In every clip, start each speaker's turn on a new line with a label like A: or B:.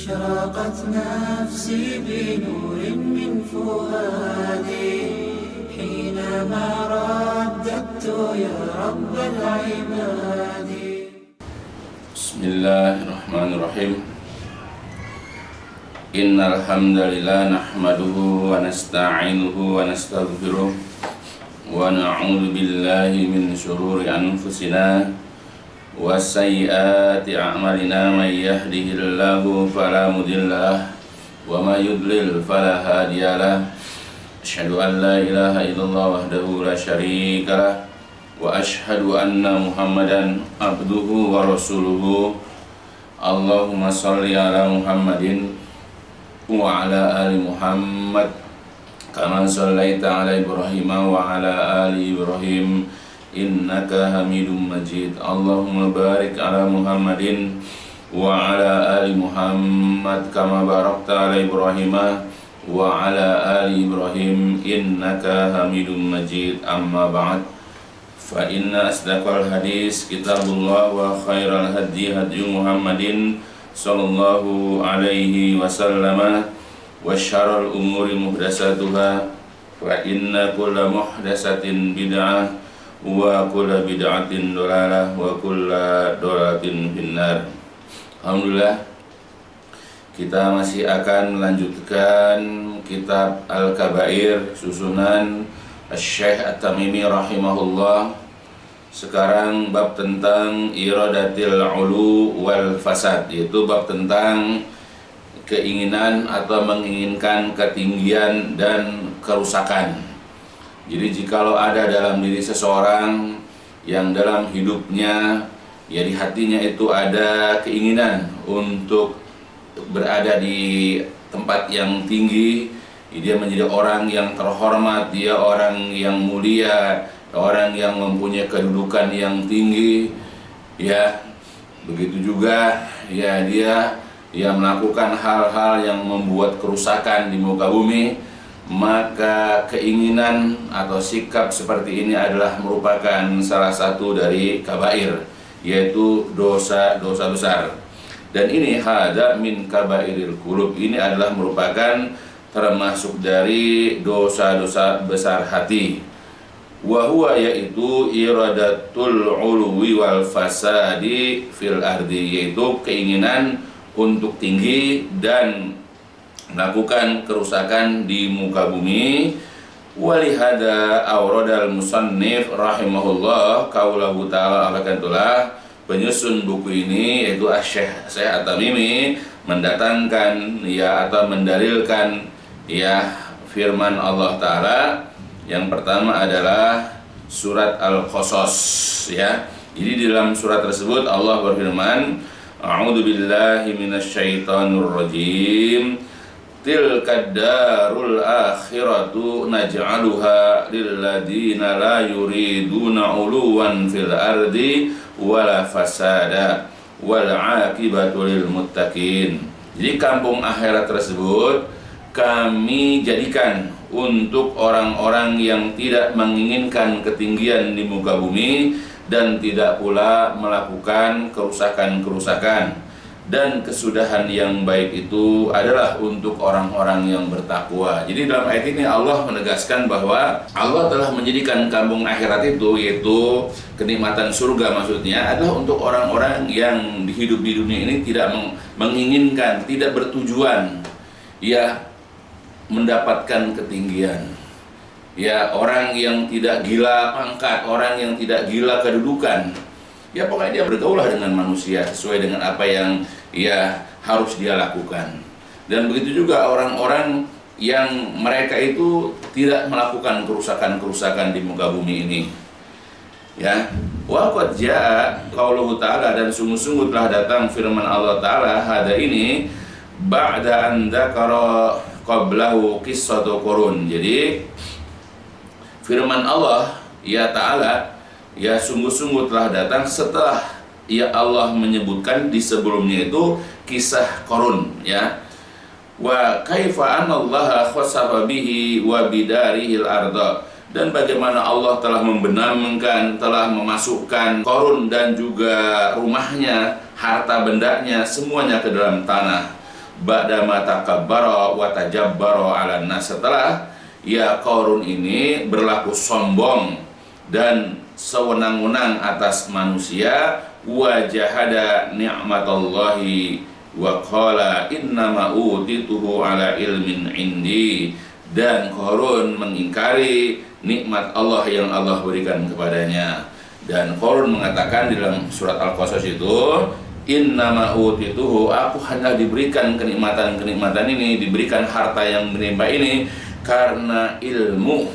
A: أشرقت نفسي بنور من فؤادي حينما رددت يا رب العباد.
B: بسم الله الرحمن الرحيم. Innal hamdalillah nahmaduhu wa nasta'inuhu wa nastaghfiruh wa na'udzu billahi min shururi anfusina wa sayyiati a'malina may yahdihillahu fala mudhillalah wa may yudlil fala hadiyalah. Asyhadu an la ilaha illallah wahdahu la syarikalah wa asyhadu anna Muhammadan abduhu wa rasuluhu. Allahumma shalli ala Muhammadin wa ala ali Muhammad kama shallaita ala Ibrahim wa ala ali Ibrahim innaka Hamidum Majid. Allahumma barik ala Muhammadin wa ala ali Muhammad kama barakta ala Ibrahim wa ala ali Ibrahim innaka Hamidum Majid. Amma ba'd, fa inna asdaqal hadis kitabullah wa khairal hadi hadi Muhammadin sallallahu alaihi wasallam wa syarrul umuri muhdatsatuha wa inna kulla muhdatsatin bid'ah wa kulla bid'atin dhalalah wa kulla dhalalatin finnar. Alhamdulillah, kita masih akan melanjutkan kitab Al-Kabair susunan Syekh At-Tamimi rahimahullah. Sekarang bab tentang iradatil ulu wal fasad, yaitu bab tentang keinginan atau menginginkan ketinggian dan kerusakan. Jadi jikalau ada dalam diri seseorang yang dalam hidupnya, ya di hatinya itu ada keinginan untuk berada di tempat yang tinggi, dia menjadi orang yang terhormat, dia orang yang mulia, orang yang mempunyai kedudukan yang tinggi, ya begitu juga ya dia melakukan hal-hal yang membuat kerusakan di muka bumi, maka keinginan atau sikap seperti ini adalah merupakan salah satu dari kabair, yaitu dosa-dosa besar. Dan ini hada min kabairil qulub, ini adalah merupakan termasuk dari dosa-dosa besar hati. Wahuwa, yaitu iradatul uluwi wal fasadi fil ardi, yaitu keinginan untuk tinggi dan melakukan kerusakan di muka bumi. Walihada awradal musannif rahimahullah qaulahu ta'ala, alaqantulah penyusun buku ini yaitu Syekh At-Tamimi mendatangkan ya atau mendalilkan ya firman Allah Ta'ala. Yang pertama adalah surat Al-Qasas, ya. Jadi di dalam surat tersebut Allah berfirman, A'udzu billahi minasyaitonir rajim. Tilkad darul akhiratu naj'aluha lil ladzina la yuriduna 'uluwan fil ardi wala fasada wal 'aqibatu lil muttaqin. Jadi kampung akhirat tersebut kami jadikan untuk orang-orang yang tidak menginginkan ketinggian di muka bumi dan tidak pula melakukan kerusakan-kerusakan. Dan kesudahan yang baik itu adalah untuk orang-orang yang bertakwa. Jadi dalam ayat ini Allah menegaskan bahwa Allah telah menjadikan kampung akhirat itu, yaitu kenikmatan surga maksudnya, adalah untuk orang-orang yang hidup di dunia ini tidak menginginkan, tidak bertujuan ya mendapatkan ketinggian, ya orang yang tidak gila pangkat, orang yang tidak gila kedudukan, ya pokoknya dia bergaulah dengan manusia sesuai dengan apa yang ya harus dia lakukan. Dan begitu juga orang-orang yang mereka itu tidak melakukan kerusakan-kerusakan di muka bumi ini, ya. Wa qad jaa qauluhu ta'ala, dan sungguh-sungguh telah datang firman Allah Ta'ala hada ini ba'da an dzakara qablahu qissatu qurun. Jadi firman Allah ya Ta'ala ya sungguh-sungguh telah datang setelah ya Allah menyebutkan di sebelumnya itu kisah Qarun, ya. Wa kaifa anallaha khasafa bihi wa bidarihil arda, dan bagaimana Allah telah membenamkan, telah memasukkan Qarun dan juga rumahnya, harta bendanya semuanya ke dalam tanah. ba'dama takabbara wa tajabbara 'alan nas, setelah ya Qarun ini berlaku sombong dan sewenang-wenang atas manusia, wa jahada ni'matallahi wa qala innama utituhu ala ilmin indi, dan Qarun mengingkari nikmat Allah yang Allah berikan kepadanya. Dan Qarun mengatakan di dalam surat Al-Qasas itu, innama utituhu, aku hanya diberikan kenikmatan-kenikmatan ini, diberikan harta yang menimpa ini karena ilmu,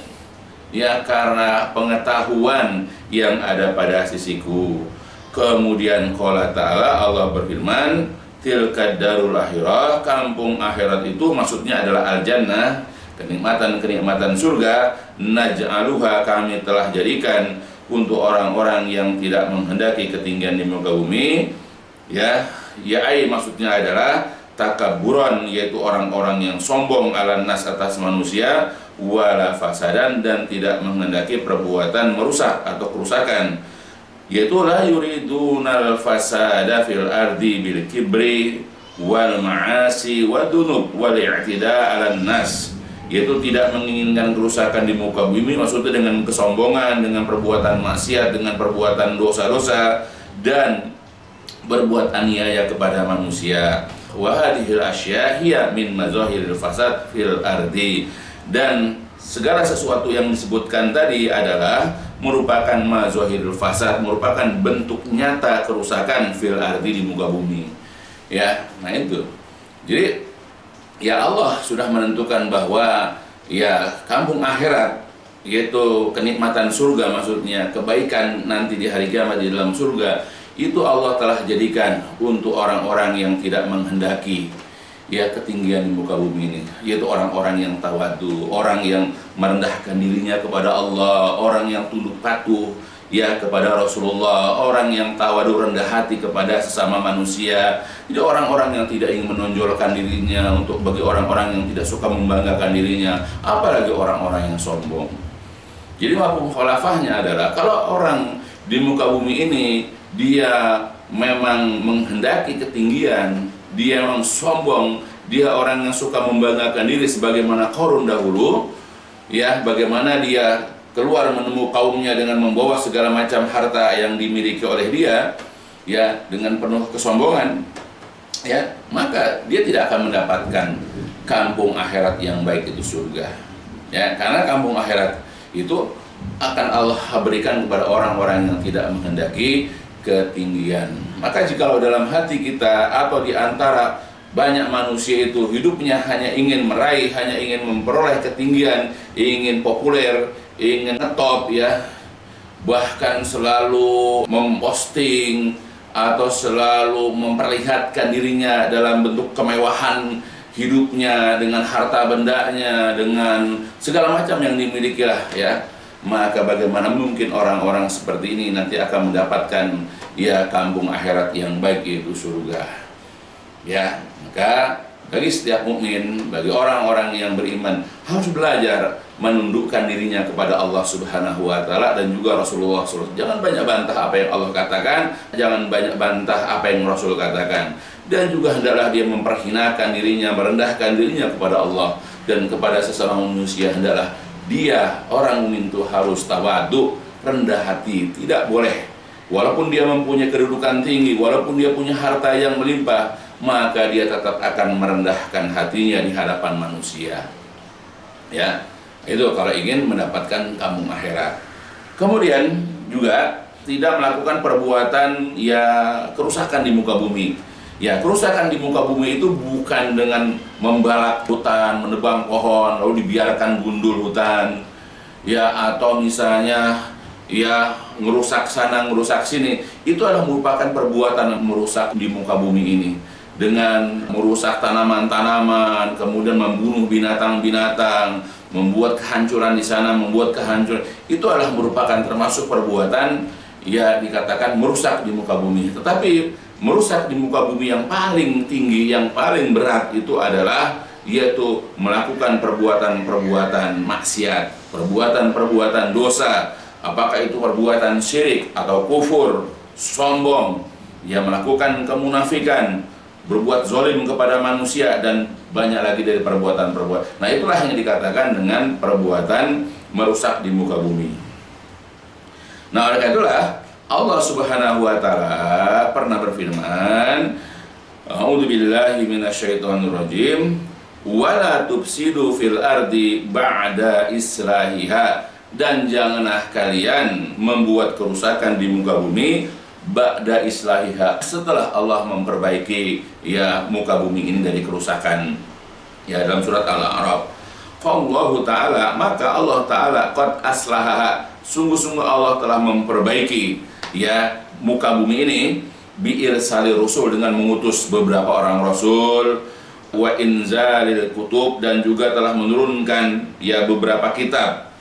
B: ya, karena pengetahuan yang ada pada sisiku. Kemudian qala ta'ala, Allah berfirman, tilka darul akhirah, kampung akhirat itu maksudnya adalah al-jannah, kenikmatan-kenikmatan surga, naj'aluha, kami telah jadikan untuk orang-orang yang tidak menghendaki ketinggian di muka bumi, ya maksudnya adalah takabburan, yaitu orang-orang yang sombong, ala nas, atas manusia, wala fasadan, dan tidak menghendaki perbuatan merusak atau kerusakan, yaitu la yuridunal fasada fil ardi bil kibri wal ma'asi wa dunub wal i'tida 'alan nas, yaitu tidak menginginkan kerusakan di muka bumi, maksudnya dengan kesombongan, dengan perbuatan maksiat, dengan perbuatan dosa-dosa, dan berbuat aniaya kepada manusia. Wa hadhil asya hiya min mazahiril fasad fil ardi, dan segala sesuatu yang disebutkan tadi adalah merupakan mazahiril fasad, merupakan bentuk nyata kerusakan fil ardi, di muka bumi. Ya, nah itu. Jadi ya Allah sudah menentukan bahwa ya kampung akhirat, yaitu kenikmatan surga, maksudnya kebaikan nanti di hari kiamat di dalam surga, itu Allah telah jadikan untuk orang-orang yang tidak menghendaki ya ketinggian di muka bumi ini, yaitu orang-orang yang tawadu, orang yang merendahkan dirinya kepada Allah, orang yang tunduk patuh ya kepada Rasulullah, orang yang tawadu, rendah hati kepada sesama manusia. Jadi orang-orang yang tidak ingin menonjolkan dirinya, untuk bagi orang-orang yang tidak suka membanggakan dirinya, apalagi orang-orang yang sombong. Jadi mafhum khalafahnya adalah kalau orang di muka bumi ini dia memang menghendaki ketinggian, dia memang sombong, dia orang yang suka membanggakan diri sebagaimana Qarun dahulu, ya, bagaimana dia keluar menemui kaumnya dengan membawa segala macam harta yang dimiliki oleh dia, ya, dengan penuh kesombongan, ya, maka dia tidak akan mendapatkan kampung akhirat yang baik, itu surga, ya, karena kampung akhirat itu akan Allah berikan kepada orang-orang yang tidak menghendaki ketinggian. Maka jikalau dalam hati kita atau di antara banyak manusia itu hidupnya hanya ingin meraih, hanya ingin memperoleh ketinggian, ingin populer, ingin ngetop, ya, bahkan selalu memposting atau selalu memperlihatkan dirinya dalam bentuk kemewahan hidupnya, dengan harta bendanya, dengan segala macam yang dimiliki lah, ya, maka bagaimana mungkin orang-orang seperti ini nanti akan mendapatkan ya kampung akhirat yang baik, yaitu surga. Ya, maka bagi setiap mukmin, bagi orang-orang yang beriman, harus belajar menundukkan dirinya kepada Allah Subhanahu wa taala dan juga Rasulullah SAW. Jangan banyak bantah apa yang Allah katakan, jangan banyak bantah apa yang Rasul katakan, dan juga hendaklah dia memperhinakan dirinya, merendahkan dirinya kepada Allah dan kepada sesama manusia. Hendaklah dia, orang mukmin itu harus tawadu, rendah hati, tidak boleh, walaupun dia mempunyai kedudukan tinggi, walaupun dia punya harta yang melimpah, maka dia tetap akan merendahkan hatinya di hadapan manusia. Ya, itu kalau ingin mendapatkan kampung akhirat. Kemudian juga tidak melakukan perbuatan ya kerusakan di muka bumi. Ya, kerusakan di muka bumi itu bukan dengan membalak hutan, menebang pohon, lalu dibiarkan gundul hutan, ya, atau misalnya ya ngerusak sana, ngerusak sini. Itu adalah merupakan perbuatan merusak di muka bumi ini, dengan merusak tanaman-tanaman, kemudian membunuh binatang-binatang, membuat kehancuran di sana, membuat kehancuran. Itu adalah merupakan termasuk perbuatan ya dikatakan merusak di muka bumi. Tetapi merusak di muka bumi yang paling tinggi, yang paling berat itu adalah yaitu melakukan perbuatan-perbuatan maksiat, perbuatan-perbuatan dosa, apakah itu perbuatan syirik atau kufur, sombong, ya, melakukan kemunafikan, berbuat zalim kepada manusia, dan banyak lagi dari perbuatan-perbuatan. Nah, itulah yang dikatakan dengan perbuatan merusak di muka bumi. Nah, oleh karena itulah Allah Subhanahu wa taala pernah berfirman, A'udzubillahi minasyaitonirrajim, wala tufsidu fil ardi ba'da islahiha, dan janganlah kalian membuat kerusakan di muka bumi ba'da islahiha, setelah Allah memperbaiki ya muka bumi ini dari kerusakan. Ya, dalam surat Al-A'raf, Allahu ta'ala, maka Allah ta'ala qad aslahaha, sungguh-sungguh Allah telah memperbaiki ya muka bumi ini biirsali rusul, dengan mengutus beberapa orang rasul, wa inzalil kutub, dan juga telah menurunkan ya beberapa kitab.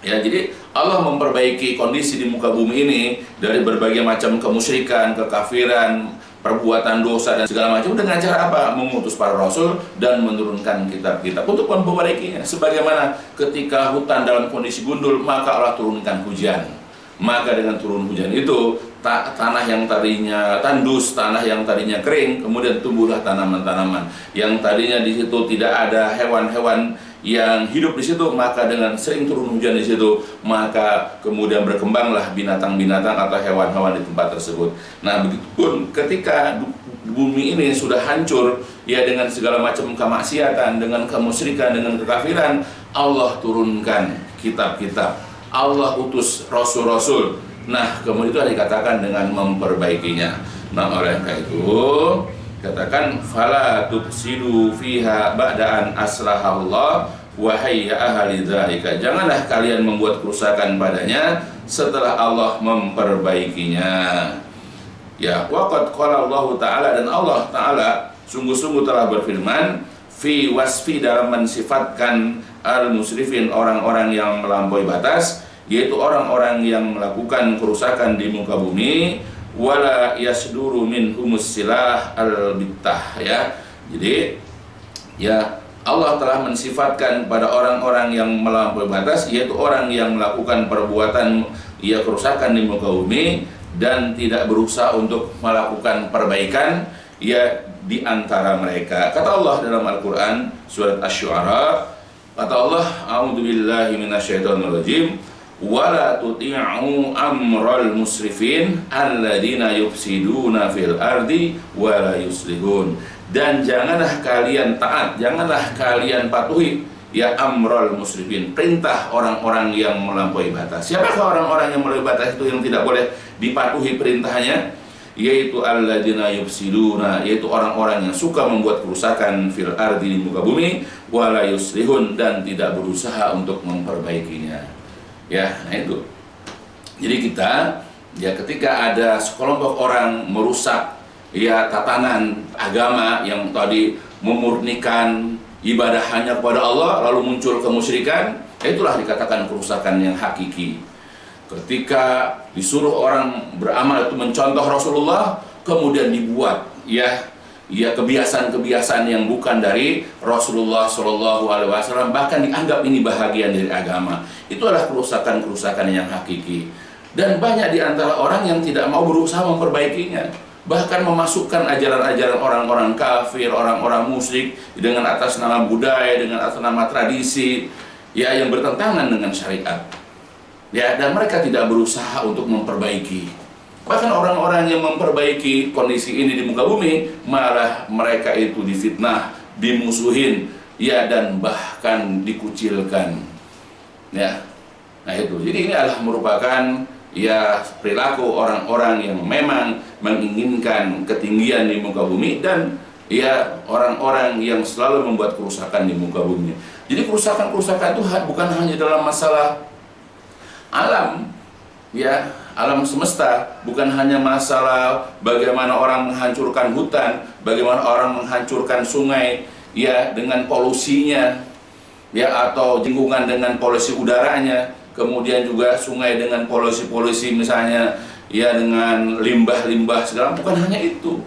B: Ya, jadi Allah memperbaiki kondisi di muka bumi ini dari berbagai macam kemusyrikan, kekafiran, perbuatan dosa dan segala macam, dengan cara apa? Mengutus para rasul dan menurunkan kitab-kitab untuk memperbaikinya. Sebagaimana ketika hutan dalam kondisi gundul, maka Allah turunkan hujan. Maka dengan turun hujan itu, tanah yang tadinya tandus, tanah yang tadinya kering, kemudian tumbuhlah tanaman-tanaman. Yang tadinya di situ tidak ada hewan-hewan yang hidup di situ, maka dengan sering turun hujan di situ, maka kemudian berkembanglah binatang-binatang atau hewan-hewan di tempat tersebut. Nah, begitupun ketika bumi ini sudah hancur ya dengan segala macam kemaksiatan, dengan kemusyrikan, dengan kekafiran, Allah turunkan kitab-kitab, Allah utus rasul-rasul. Nah, kemudian itu dikatakan dengan memperbaikinya. Nah, oleh karena itu katakan fala tufsidu fiha ba'da'an aslahallah wa hayya ahli dzalika, janganlah kalian membuat kerusakan padanya setelah Allah memperbaikinya. Ya, waqad qala Allah taala, dan Allah taala sungguh-sungguh telah berfirman fi wasfi, dalam mensifatkan al-musrifin, orang-orang yang melampaui batas, yaitu orang-orang yang melakukan kerusakan di muka bumi, wala yasduru minhumus silah al-bittah, ya. Jadi ya Allah telah mensifatkan pada orang-orang yang melampaui batas, yaitu orang yang melakukan perbuatan ya kerusakan di muka bumi dan tidak berusaha untuk melakukan perbaikan ya di antara mereka. Kata Allah dalam Al-Qur'an surat Asy-Syu'ara, kata Allah, a'udzubillahi minasyaitonirrajim, wala tuti'u amral musrifin alladzina yufsiduna fil ardi wala yuslihun, dan janganlah kalian taat, janganlah kalian patuhi ya amral musrifin, perintah orang-orang yang melampaui batas. Siapakah orang-orang yang melampaui batas itu yang tidak boleh dipatuhi perintahnya? Yaitu alladzina yufsiduna, yaitu orang-orang yang suka membuat kerusakan fil ardi, di muka bumi, wala yuslihun, dan tidak berusaha untuk memperbaikinya. Ya, nah itu. Jadi kita ya ketika ada sekelompok orang merusak ya tatanan agama yang tadi memurnikan ibadah hanya kepada Allah, lalu muncul kemusyrikan, itulah dikatakan kerusakan yang hakiki. Ketika disuruh orang beramal itu mencontoh Rasulullah, kemudian dibuat ya kebiasaan-kebiasaan yang bukan dari Rasulullah SAW, bahkan dianggap ini bahagian dari agama. Itu adalah kerusakan-kerusakan yang hakiki. Dan banyak di antara orang yang tidak mau berusaha memperbaikinya, bahkan memasukkan ajaran-ajaran orang-orang kafir, orang-orang musyrik dengan atas nama budaya, dengan atas nama tradisi ya yang bertentangan dengan syariat. Ya, dan mereka tidak berusaha untuk memperbaiki. Bahkan orang-orang yang memperbaiki kondisi ini di muka bumi, malah mereka itu difitnah, dimusuhin, ya, dan bahkan dikucilkan. Ya, nah itu. Jadi ini adalah merupakan ya perilaku orang-orang yang memang menginginkan ketinggian di muka bumi, dan ya orang-orang yang selalu membuat kerusakan di muka bumi. Jadi kerusakan-kerusakan itu bukan hanya dalam masalah alam, ya, alam semesta, bukan hanya masalah bagaimana orang menghancurkan hutan, bagaimana orang menghancurkan sungai ya dengan polusinya, ya, atau lingkungan dengan polusi udaranya, kemudian juga sungai dengan polusi-polusi misalnya ya dengan limbah-limbah segala, bukan hanya itu.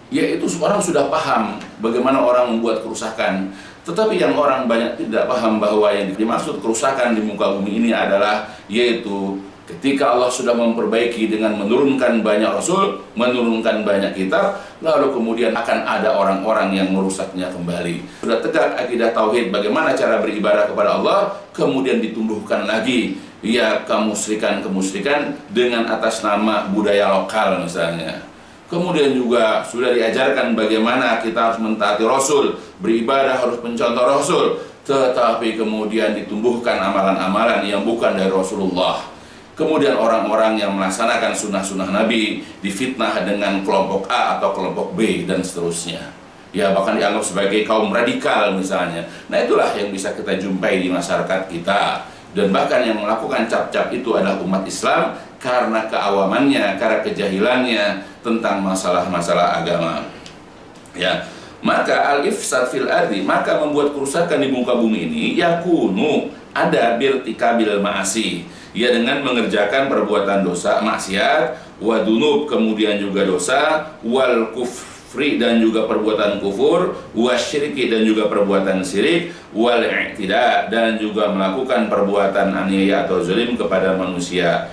B: Ya, itu orang sudah paham bagaimana orang membuat kerusakan. Tetapi yang orang banyak tidak paham bahwa yang dimaksud kerusakan di muka bumi ini adalah yaitu Ketika Allah sudah memperbaiki dengan menurunkan banyak rasul, menurunkan banyak kitab, lalu kemudian akan ada orang-orang yang merusaknya kembali. Sudah tegak akidah tauhid, bagaimana cara beribadah kepada Allah, kemudian ditumbuhkan lagi ya kemusyrikan dengan atas nama budaya lokal misalnya. Kemudian juga sudah diajarkan bagaimana kita harus mentaati Rasul, beribadah harus mencontoh Rasul, tetapi kemudian ditumbuhkan amalan-amalan yang bukan dari Rasulullah. Kemudian orang-orang yang melaksanakan sunnah-sunnah Nabi difitnah dengan kelompok A atau kelompok B dan seterusnya. Ya, bahkan dianggap sebagai kaum radikal misalnya. Nah, itulah yang bisa kita jumpai di masyarakat kita. Dan bahkan yang melakukan cap-cap itu adalah umat Islam karena keawamannya, karena kejahilannya tentang masalah-masalah agama. Ya, maka al-ifsad fil ardi, maka membuat kerusakan di muka bumi ini yakunu ada birtikabil ma'asi. Ya, dengan mengerjakan perbuatan dosa maksiat, wadunub kemudian juga dosa, wal kufri dan juga perbuatan kufur, wasyirki dan juga perbuatan syirik, wal i'tida dan juga melakukan perbuatan aniaya atau zalim kepada manusia.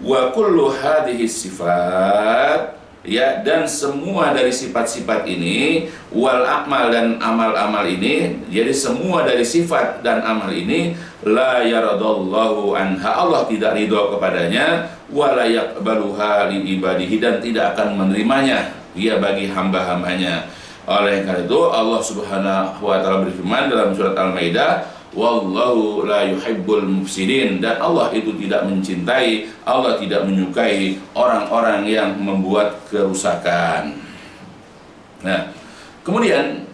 B: Wa kullu hadhihi sifat, ya, dan semua dari sifat-sifat ini, wal akmal dan amal-amal ini, jadi semua dari sifat dan amal ini la yaradallahu anha, Allah tidak ridho kepadanya, wa la yaqbaluha li ibadihi, dan tidak akan menerimanya ya bagi hamba-hambanya. Oleh karena itu Allah Subhanahu wa taala berfirman dalam surat Al-Maidah, wallahu la yuhibbul mufsidin, dan Allah itu tidak mencintai, Allah tidak menyukai orang-orang yang membuat kerusakan. Nah, kemudian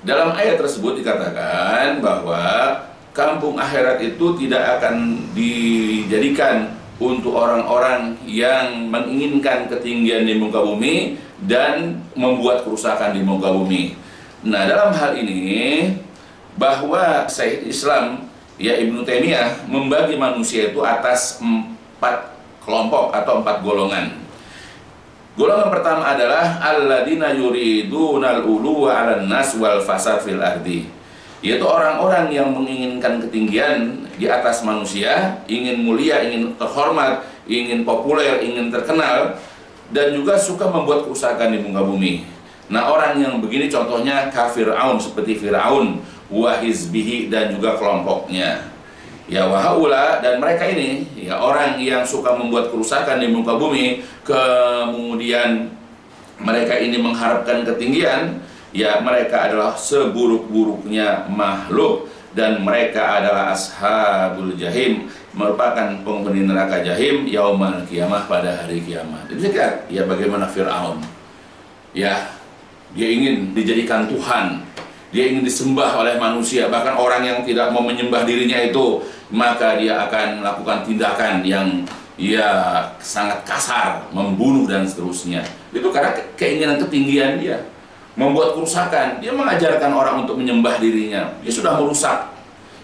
B: dalam ayat tersebut dikatakan bahwa kampung akhirat itu tidak akan dijadikan untuk orang-orang yang menginginkan ketinggian di muka bumi dan membuat kerusakan di muka bumi. Nah, dalam hal ini bahwa Syekh Islam ya Ibnu Taimiyah membagi manusia itu atas 4 kelompok atau 4 golongan. Golongan pertama adalah alladzina yuridunal uluwa 'alan nas wal fasad fil ardi, yaitu orang-orang yang menginginkan ketinggian di atas manusia, ingin mulia, ingin terhormat, ingin populer, ingin terkenal, dan juga suka membuat kerusakan di muka bumi. Nah, orang yang begini contohnya kafir'aun, seperti Fir'aun wa hizbihi dan juga kelompoknya. Ya, wahaula, dan mereka ini ya orang yang suka membuat kerusakan di muka bumi, kemudian mereka ini mengharapkan ketinggian, ya mereka adalah seburuk-buruknya makhluk, dan mereka adalah ashabul jahim, merupakan penghuni neraka jahim yaumal kiamah, pada hari kiamat. Jadi ya bagaimana Fir'aun, ya dia ingin dijadikan Tuhan, dia ingin disembah oleh manusia, bahkan orang yang tidak mau menyembah dirinya itu, maka dia akan melakukan tindakan yang ya sangat kasar, membunuh dan seterusnya. Itu karena keinginan ketinggian dia, membuat kerusakan. Dia mengajarkan orang untuk menyembah dirinya. Dia sudah merusak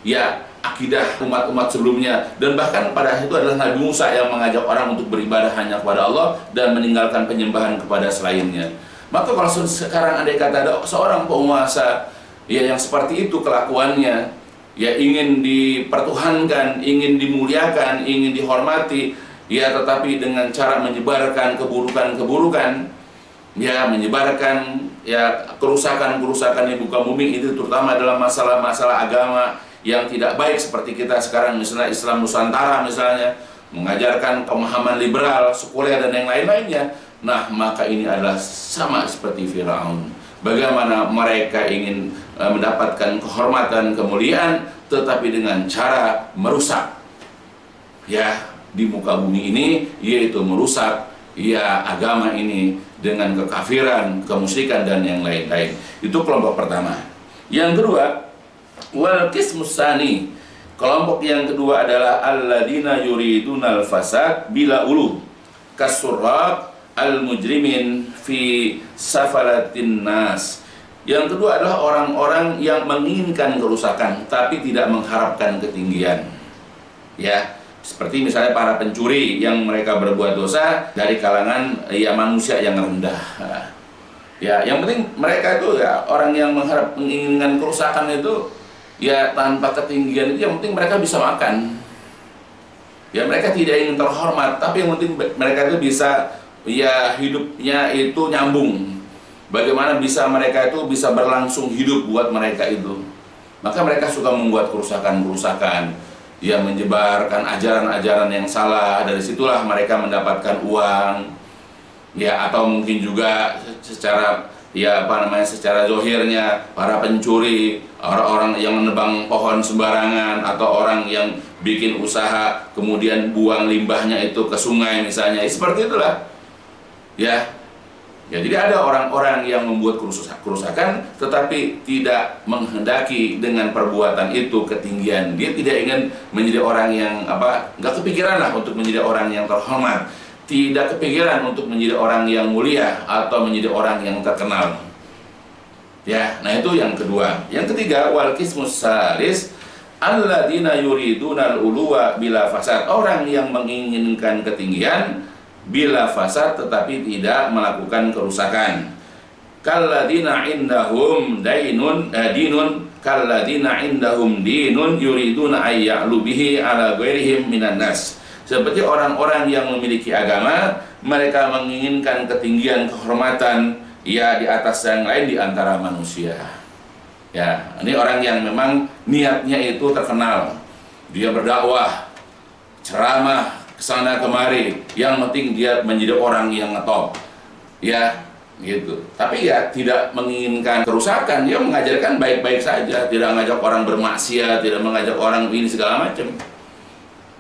B: ya akidah umat-umat sebelumnya, dan bahkan pada itu adalah Nabi Musa yang mengajak orang untuk beribadah hanya kepada Allah dan meninggalkan penyembahan kepada selainnya. Maka kalau sekarang andai kata ada seorang penguasa ya yang seperti itu kelakuannya, ya ingin dipertuhankan, ingin dimuliakan, ingin dihormati, ya tetapi dengan cara menyebarkan keburukan-keburukan, ya menyebarkan ya kerusakan-kerusakan di muka bumi itu, terutama dalam masalah-masalah agama yang tidak baik seperti kita sekarang, misalnya Islam Nusantara misalnya, mengajarkan pemahaman liberal, sekuler dan yang lain-lainnya. Nah, maka ini adalah sama seperti Firaun. Bagaimana mereka ingin mendapatkan kehormatan, kemuliaan, tetapi dengan cara merusak ya di muka bumi ini, yaitu merusak ya agama ini dengan kekafiran, kemusyrikan dan yang lain-lain. Itu kelompok pertama. Yang kedua, wal qismus tsani, kelompok yang kedua adalah alladzina yuridunal fasad bila ulu kasurrat al mujrimin fi safalatin nas. Yang kedua adalah orang-orang yang menginginkan kerusakan tapi tidak mengharapkan ketinggian. Ya, seperti misalnya para pencuri yang mereka berbuat dosa dari kalangan ya manusia yang rendah. Ya, yang penting mereka itu ya orang yang menginginkan kerusakan itu ya tanpa ketinggian itu, yang penting mereka bisa makan. Ya, mereka tidak ingin terhormat, tapi yang penting mereka itu bisa, ya, hidupnya itu nyambung. Bagaimana bisa mereka itu bisa berlangsung hidup buat mereka itu. Maka mereka suka membuat kerusakan-kerusakan, ya, menyebarkan ajaran-ajaran yang salah. Dari situlah mereka mendapatkan uang, ya, atau mungkin juga secara, ya, secara zahirnya para pencuri, orang-orang yang menebang pohon sembarangan, atau orang yang bikin usaha kemudian buang limbahnya itu ke sungai misalnya, seperti itulah, ya. Ya, jadi ada orang-orang yang membuat kerusakan tetapi tidak menghendaki dengan perbuatan itu ketinggian. Dia tidak ingin menjadi orang yang nggak kepikiran lah untuk menjadi orang yang terhormat, tidak kepikiran untuk menjadi orang yang mulia atau menjadi orang yang terkenal. Ya, nah itu yang kedua. Yang ketiga, wal qismus salis alladzina yuridunal uluwa bila fasad. Orang yang menginginkan ketinggian bila fasad tetapi tidak melakukan kerusakan. Kalladina indahum dinun kalladina indahum dinun yuriduna ayya'lu bihi ala ghairihim minan nas. Seperti orang-orang yang memiliki agama, mereka menginginkan ketinggian, kehormatan, ya, di atas yang lain di antara manusia. Ya, ini orang yang memang niatnya itu terkenal. Dia berdakwah, ceramah kesana kemari, yang penting dia menjadi orang yang ngetop, ya, gitu. Tapi ya tidak menginginkan kerusakan, dia mengajarkan baik-baik saja, tidak mengajak orang bermaksiat, tidak mengajak orang ini segala macam.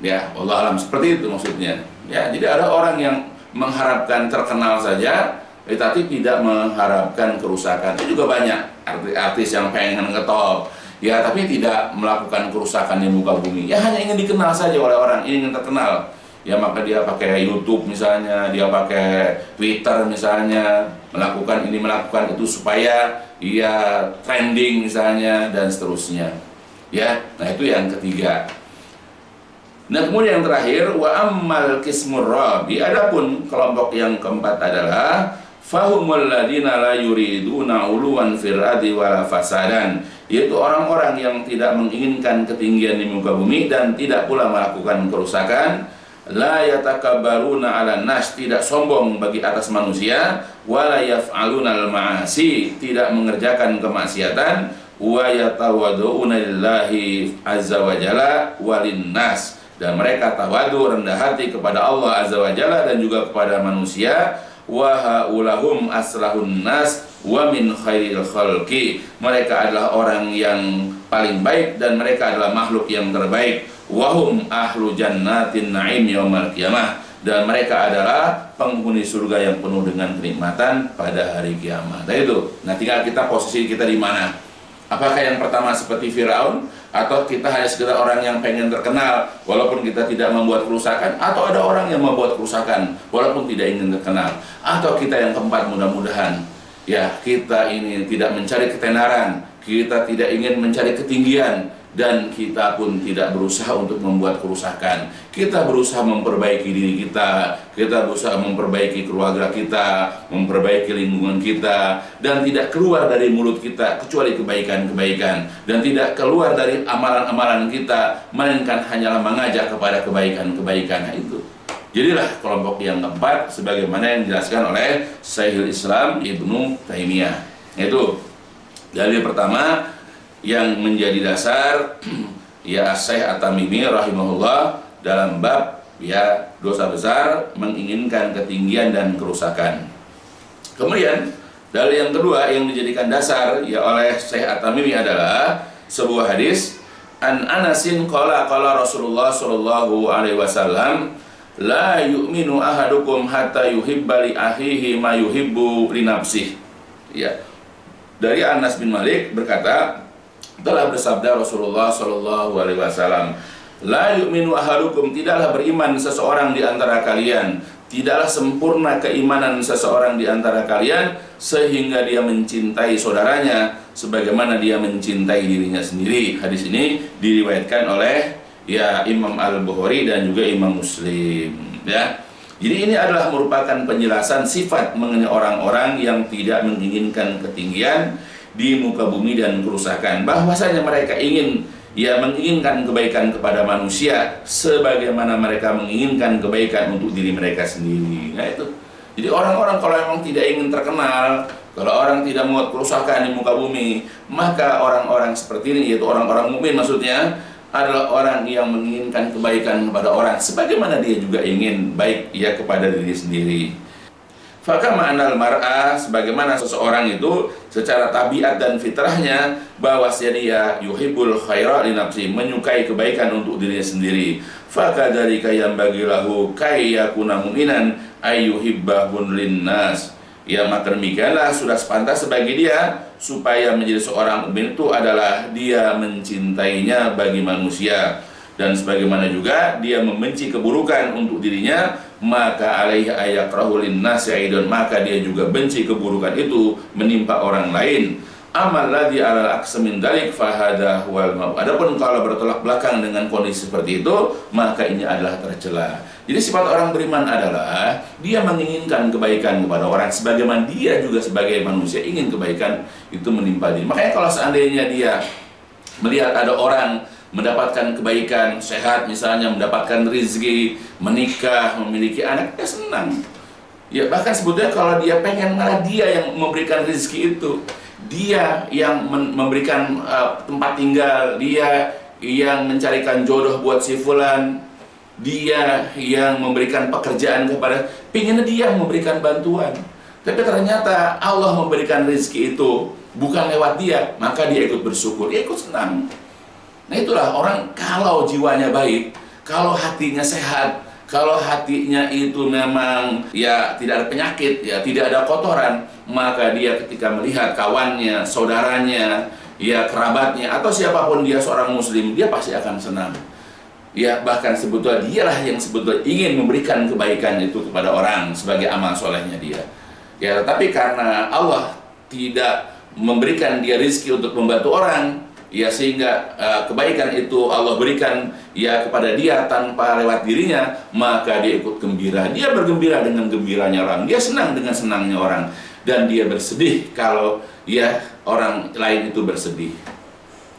B: Ya, Allah alam, seperti itu maksudnya. Ya, jadi ada orang yang mengharapkan terkenal saja, tapi tidak mengharapkan kerusakan. Itu juga banyak artis yang pengen ngetop, ya, tapi tidak melakukan kerusakan di muka bumi. Ya, hanya ingin dikenal saja oleh orang, ingin terkenal. Ya, maka dia pakai YouTube misalnya, dia pakai Twitter misalnya, melakukan ini melakukan itu supaya ia trending misalnya, dan seterusnya. Ya, nah itu yang ketiga. Nah, kemudian yang terakhir, wa ammal qismur rabi, adapun kelompok yang keempat adalah fahumul ladina la yuriduna uluwan fil ardi wala fasadan, yaitu orang-orang yang tidak menginginkan ketinggian di muka bumi dan tidak pula melakukan kerusakan. La yatakabbaruna 'alan nas, tidak sombong bagi atas manusia, wala yaf'aluna al-ma'asi, tidak mengerjakan kemaksiatan, wa yatawadduuna lillahi azza wa jalla walin nas, dan mereka tawadu, rendah hati kepada Allah azza wa jalla dan juga kepada manusia. Wa haulahum aslahun nas wa min khairil khalqi, mereka adalah orang yang paling baik dan mereka adalah makhluk yang terbaik. Wahum ahlu jannatin na'im yaumal qiyamah, dan mereka adalah penghuni surga yang penuh dengan kenikmatan pada hari kiamat. Nah itu, nah tinggal kita posisi kita di mana. Apakah yang pertama seperti Firaun, atau kita hanya sekedar orang yang pengen terkenal walaupun kita tidak membuat kerusakan, atau ada orang yang membuat kerusakan walaupun tidak ingin terkenal, atau kita yang keempat, mudah-mudahan ya kita ini tidak mencari ketenaran, kita tidak ingin mencari ketinggian, dan kita pun tidak berusaha untuk membuat kerusakan. Kita berusaha memperbaiki diri kita, kita berusaha memperbaiki keluarga kita, memperbaiki lingkungan kita, dan tidak keluar dari mulut kita kecuali kebaikan-kebaikan, dan tidak keluar dari amalan-amalan kita melainkan hanyalah mengajak kepada kebaikan-kebaikan. Nah, itu jadilah kelompok yang keempat sebagaimana yang dijelaskan oleh Syekhul Islam Ibnu Taimiyah. Itu dalil pertama yang menjadi dasar ya Syekh At-Tamimi rahimahullah dalam bab ya dosa besar, menginginkan ketinggian dan kerusakan. Kemudian dalil yang kedua yang dijadikan dasar ya oleh Syekh At-Tamimi adalah sebuah hadis, an Anasin qala Rasulullah sallallahu alaihi wasallam, la yu'minu ahadukum hatta yuhibba li akhihi ma yuhibbu li nafsihi. Ya. Dari Anas bin Malik berkata, telah bersabda Rasulullah sallallahu alaihi wasallam, la yu'minu ahadukum, tidaklah beriman seseorang di antara kalian, tidaklah sempurna keimanan seseorang di antara kalian sehingga dia mencintai saudaranya sebagaimana dia mencintai dirinya sendiri. Hadis ini diriwayatkan oleh ya Imam Al-Bukhari dan juga Imam Muslim, ya. Jadi ini adalah merupakan penjelasan sifat mengenai orang-orang yang tidak menginginkan ketinggian di muka bumi dan kerusakan. Bahwasanya mereka ingin ia menginginkan kebaikan kepada manusia sebagaimana mereka menginginkan kebaikan untuk diri mereka sendiri. Nah itu. Jadi orang-orang kalau memang tidak ingin terkenal, kalau orang tidak mau kerusakan di muka bumi, maka orang-orang seperti ini, yaitu orang-orang mukmin maksudnya, adalah orang yang menginginkan kebaikan kepada orang sebagaimana dia juga ingin baik ia kepada diri sendiri. Fakama anal mar'ah, sebagaimana seseorang itu secara tabiat dan fitrahnya bahwasanya dia yuhibbul khaira li nafsi, menyukai kebaikan untuk dirinya sendiri. Fakadzalika yanbaghi lahu kay yakuna mu'minan ayyuhibbahun linnas. Ya, maka demikianlah sudah sepantas bagi dia supaya menjadi seorang mukmin itu adalah dia mencintainya bagi manusia, dan sebagaimana juga dia membenci keburukan untuk dirinya, maka alaihi ayakrahu linnas aidon, maka dia juga benci keburukan itu menimpa orang lain. Amal ladzi ala aqsa min dalik fahada wal mau. Adapun kalau bertolak belakang dengan kondisi seperti itu, maka ini adalah tercela. Jadi sifat orang beriman adalah dia menginginkan kebaikan kepada orang sebagaimana dia juga sebagai manusia ingin kebaikan itu menimpa diri. Makanya kalau seandainya dia melihat ada orang mendapatkan kebaikan, sehat misalnya, mendapatkan rezeki, menikah, memiliki anak, dia senang. Ya, bahkan sebetulnya kalau dia pengen, malah dia yang memberikan rezeki itu, dia yang memberikan tempat tinggal, dia yang mencarikan jodoh buat si fulan, dia yang memberikan pekerjaan kepada, pinginnya dia memberikan bantuan. Tapi ternyata Allah memberikan rezeki itu bukan lewat dia, maka dia ikut bersyukur, dia ikut senang. Nah itulah orang kalau jiwanya baik, kalau hatinya sehat, kalau hatinya itu memang ya tidak ada penyakit, ya tidak ada kotoran, maka dia ketika melihat kawannya, saudaranya, ya kerabatnya, atau siapapun dia seorang muslim, dia pasti akan senang. Ya bahkan sebetulnya dialah yang sebetulnya ingin memberikan kebaikan itu kepada orang sebagai amal solehnya dia. Ya tapi karena Allah tidak memberikan dia rezeki untuk membantu orang, ya sehingga kebaikan itu Allah berikan ya kepada dia tanpa lewat dirinya, maka dia ikut gembira. Dia bergembira dengan gembiranya orang, dia senang dengan senangnya orang, dan dia bersedih kalau ya orang lain itu bersedih.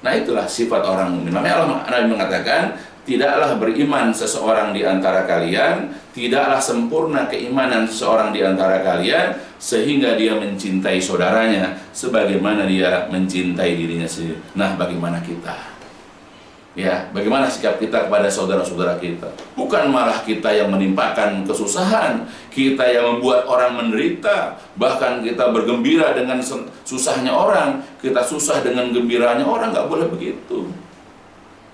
B: Nah itulah sifat orang mukmin. Makanya Allah Nabi mengatakan, tidaklah beriman seseorang di antara kalian, tidaklah sempurna keimanan seseorang di antara kalian sehingga dia mencintai saudaranya sebagaimana dia mencintai dirinya sendiri. Nah, bagaimana kita? Ya, bagaimana sikap kita kepada saudara-saudara kita? Bukan malah kita yang menimpakan kesusahan, kita yang membuat orang menderita, bahkan kita bergembira dengan susahnya orang, kita susah dengan gembiranya orang, nggak boleh begitu.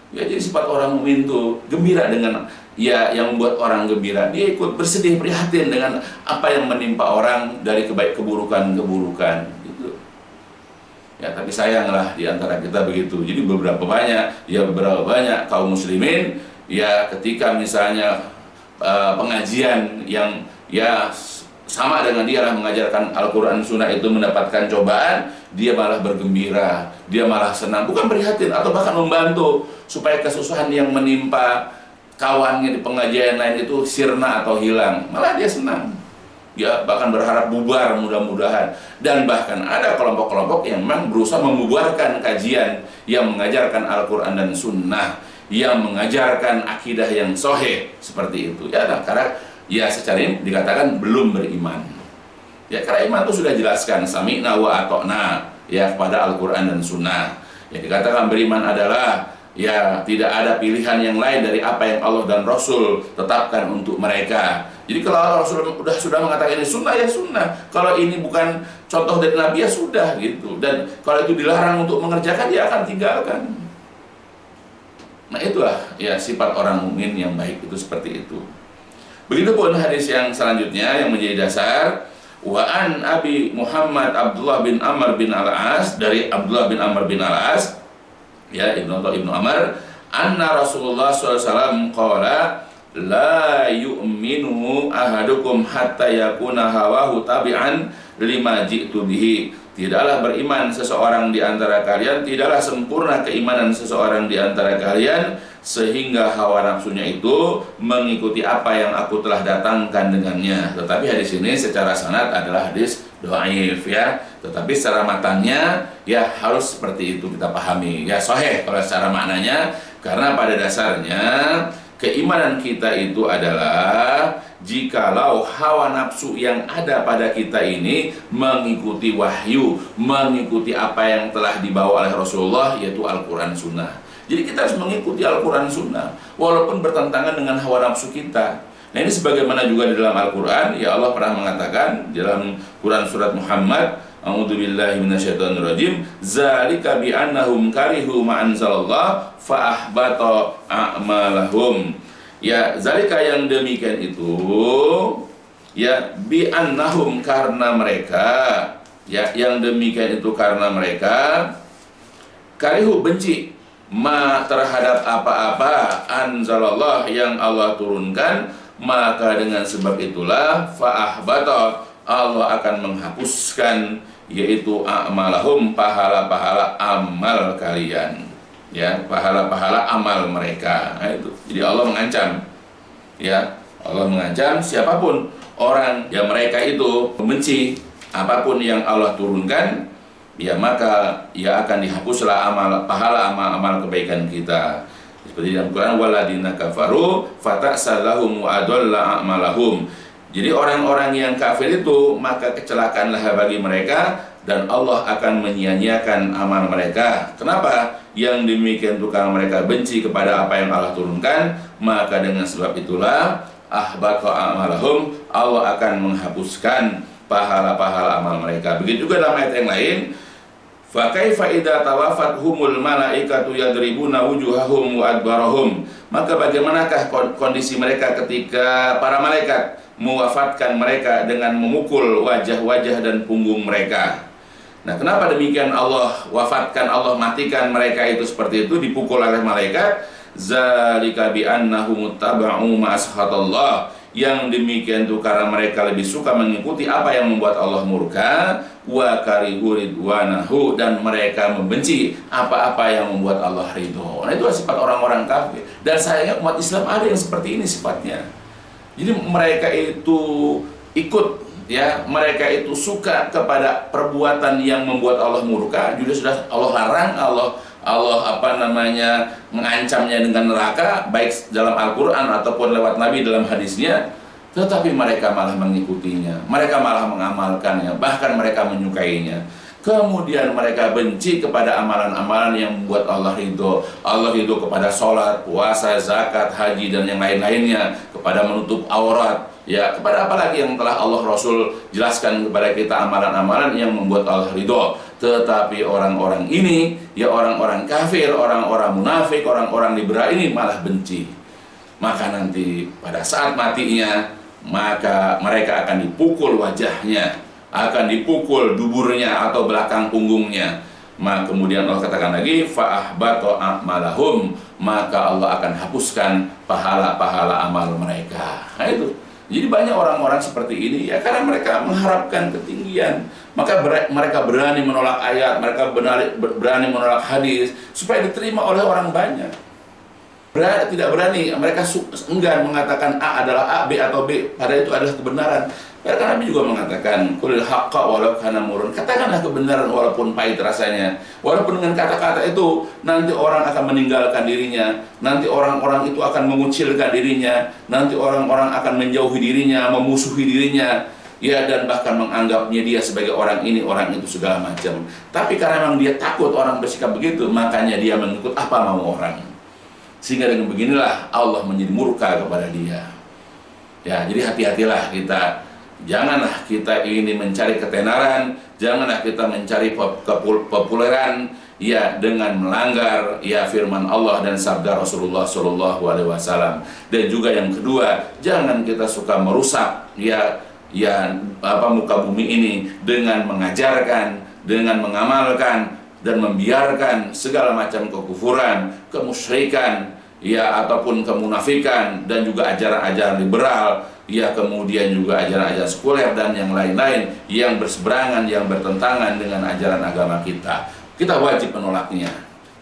B: Ya, jadi sifat orang mukmin itu gembira dengan ya yang membuat orang gembira. Dia ikut bersedih, prihatin dengan apa yang menimpa orang dari keburukan-keburukan gitu. Ya, tapi sayanglah di antara kita begitu. Jadi beberapa banyak kaum muslimin ya ketika misalnya pengajian yang ya sama dengan dia lah mengajarkan Al-Quran Sunnah itu mendapatkan cobaan, dia malah bergembira, dia malah senang, bukan prihatin atau bahkan membantu supaya kesusahan yang menimpa kawannya di pengajian lain itu sirna atau hilang, malah dia senang. Dia bahkan berharap bubar mudah-mudahan. Dan bahkan ada kelompok-kelompok yang memang berusaha membubarkan kajian yang mengajarkan Al-Quran dan Sunnah, yang mengajarkan akidah yang sahih seperti itu. Ya, karena ya secara ini dikatakan belum beriman. Ya karena iman itu sudah jelaskan sami'na wa ata'na ya kepada Al-Quran dan Sunnah. Yang dikatakan beriman adalah ya tidak ada pilihan yang lain dari apa yang Allah dan Rasul tetapkan untuk mereka. Jadi kalau Rasul sudah mengatakan ini sunnah ya sunnah, kalau ini bukan contoh dari Nabi ya sudah gitu. Dan kalau itu dilarang untuk mengerjakan dia akan tinggalkan. Nah itulah ya sifat orang mukmin yang baik itu seperti itu. Begitupun hadis yang selanjutnya yang menjadi dasar, wa an Abi Muhammad Abdullah bin Amr bin Al-As, dari Abdullah bin Amr bin Al-As ya Ibnu Amr, anna Rasulullah SAW qala la yu'minu ahadukum hatta yakuna hawahu tabi'an lima ji'tu bihi. Tidaklah beriman seseorang di antara kalian, tidaklah sempurna keimanan seseorang di antara kalian sehingga hawa nafsunya itu mengikuti apa yang aku telah datangkan dengannya. Tetapi hadis ini secara sanad adalah hadis dhaif ya. Tetapi secara matanya Ya harus seperti itu kita pahami. Ya sahih kalau secara maknanya, karena pada dasarnya keimanan kita itu adalah jikalau hawa nafsu yang ada pada kita ini mengikuti wahyu, mengikuti apa yang telah dibawa oleh Rasulullah, yaitu Al-Quran Sunnah. Jadi kita harus mengikuti Al-Quran Sunnah walaupun bertentangan dengan hawa nafsu kita. Nah ini sebagaimana juga di dalam Al-Quran, ya Allah pernah mengatakan di dalam Quran surat Muhammad, a'udzubillahi minasyaitonirrajim, zalika bi'annahum karihu ma anzalallah fa ahbata a'malahum. Ya, zalika yang demikian itu, ya bi'annahum karena mereka, ya yang demikian itu karena mereka karihu benci ma terhadap apa-apa anzalallah yang Allah turunkan, maka dengan sebab itulah fa ahbata Allah akan menghapuskan, yaitu a'malahum, pahala-pahala amal kalian, ya pahala-pahala amal mereka. Nah, itu jadi Allah mengancam, ya Allah mengancam siapapun orang yang mereka itu membenci apapun yang Allah turunkan, ya maka ya akan dihapuslah pahala amal kebaikan kita. Seperti dalam Quran, waladina kafaru fata'salahum wa adalla a'malahum. Jadi orang-orang yang kafir itu maka kecelakaanlah bagi mereka dan Allah akan menyia-nyiakan amal mereka. Kenapa? Yang demikian itu karena mereka benci kepada apa yang Allah turunkan, maka dengan sebab itulah ahbata a'malahum, Allah akan menghapuskan pahala-pahala amal mereka. Begitu juga dalam ayat yang lain, fa kaifa idza tawafathumul malaikatu yadribuna wujuhahum wa adbarahum. Maka bagaimanakah kondisi mereka ketika para malaikat mewafatkan mereka dengan memukul wajah-wajah dan punggung mereka. Nah, kenapa demikian Allah wafatkan, Allah matikan mereka itu seperti itu, dipukul oleh malaikat? Zalika bi annahum taba'u ma ashatallah. Yang demikian itu karena mereka lebih suka mengikuti apa yang membuat Allah murka, wa karihu ridwanahu, dan mereka membenci apa-apa yang membuat Allah ridho. Nah, itu sifat orang-orang kafir. Dan sayangnya umat Islam ada yang seperti ini sifatnya. Jadi mereka itu ikut, ya mereka itu suka kepada perbuatan yang membuat Allah murka, juga sudah Allah larang, Allah mengancamnya dengan neraka, baik dalam Al-Quran ataupun lewat Nabi dalam hadisnya, tetapi mereka malah mengikutinya, mereka malah mengamalkannya, bahkan mereka menyukainya. Kemudian mereka benci kepada amalan-amalan yang membuat Allah ridho. Allah ridho kepada sholat, puasa, zakat, haji, dan yang lain-lainnya, kepada menutup aurat, ya kepada apa lagi yang telah Allah Rasul jelaskan kepada kita, amalan-amalan yang membuat Allah ridho. Tetapi orang-orang ini, ya orang-orang kafir, orang-orang munafik, orang-orang liberal ini malah benci. Maka nanti pada saat matinya, maka mereka akan dipukul wajahnya, akan dipukul duburnya atau belakang punggungnya. Maka kemudian Allah katakan lagi, fa'ahbata a'malahum, maka Allah akan hapuskan pahala-pahala amal mereka. Nah itu. Jadi banyak orang-orang seperti ini, ya karena mereka mengharapkan ketinggian, maka mereka berani menolak ayat, mereka berani menolak hadis supaya diterima oleh orang banyak. Tidak berani, mereka enggan mengatakan A adalah A, B atau B, padahal itu adalah kebenaran. Karena Nabi juga mengatakan, qulil haqqa walau kana murun, katakanlah kebenaran walaupun pahit rasanya. Walaupun dengan kata-kata itu nanti orang akan meninggalkan dirinya, nanti orang-orang itu akan mengucilkan dirinya, nanti orang-orang akan menjauhi dirinya, memusuhi dirinya, ya, dan bahkan menganggapnya dia sebagai orang ini, orang itu, segala macam. Tapi karena memang dia takut orang bersikap begitu, makanya dia mengikut apa mau orang. Sehingga dengan beginilah Allah menjadi murka kepada dia. Ya, jadi hati-hatilah kita. Janganlah kita ini mencari ketenaran, janganlah kita mencari kepopuleran, ya dengan melanggar ya firman Allah dan sabda Rasulullah SAW. Dan juga yang kedua, jangan kita suka merusak muka bumi ini dengan mengajarkan, dengan mengamalkan dan membiarkan segala macam kekufuran, kemusyrikan, ya ataupun kemunafikan, dan juga ajaran-ajaran liberal, ya kemudian juga ajaran-ajaran sekuler dan yang lain-lain yang berseberangan, yang bertentangan dengan ajaran agama kita. Kita wajib menolaknya.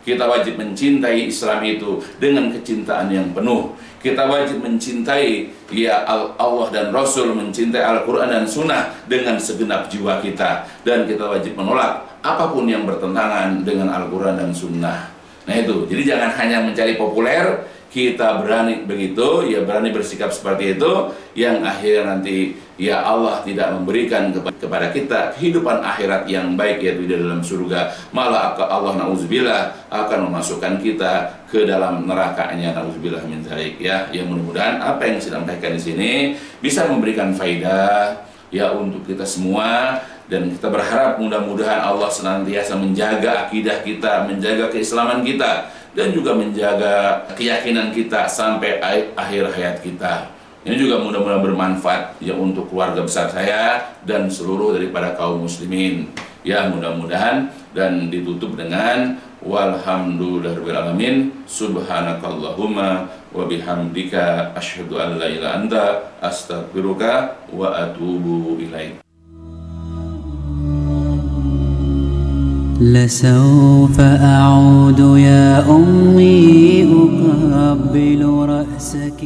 B: Kita wajib mencintai Islam itu dengan kecintaan yang penuh. Kita wajib mencintai ya Allah dan Rasul, mencintai Al-Quran dan Sunnah dengan segenap jiwa kita. Dan kita wajib menolak apapun yang bertentangan dengan Al-Quran dan Sunnah. Nah itu, jadi jangan hanya mencari populer, kita berani begitu, ya berani bersikap seperti itu, yang akhirnya nanti ya Allah tidak memberikan kepada kita kehidupan akhirat yang baik, yaitu di dalam surga, malah Allah na'udzubillah akan memasukkan kita ke dalam nerakanya, na'udzubillah min dzalik ya. Yang mudah-mudahan apa yang saya sampaikan di sini bisa memberikan faidah ya untuk kita semua, dan kita berharap mudah-mudahan Allah senantiasa menjaga akidah kita, menjaga keislaman kita, dan juga menjaga keyakinan kita sampai akhir hayat kita. Ini juga mudah-mudahan bermanfaat ya untuk keluarga besar saya dan seluruh daripada kaum muslimin. Ya mudah-mudahan, dan ditutup dengan walhamdulillahirabbil alamin, subhanakallahumma wa bihamdika asyhadu an la ilaha illa anta astaghfiruka wa atubu ilaik.
A: لسوف أعود يا أمي أقبل رأسك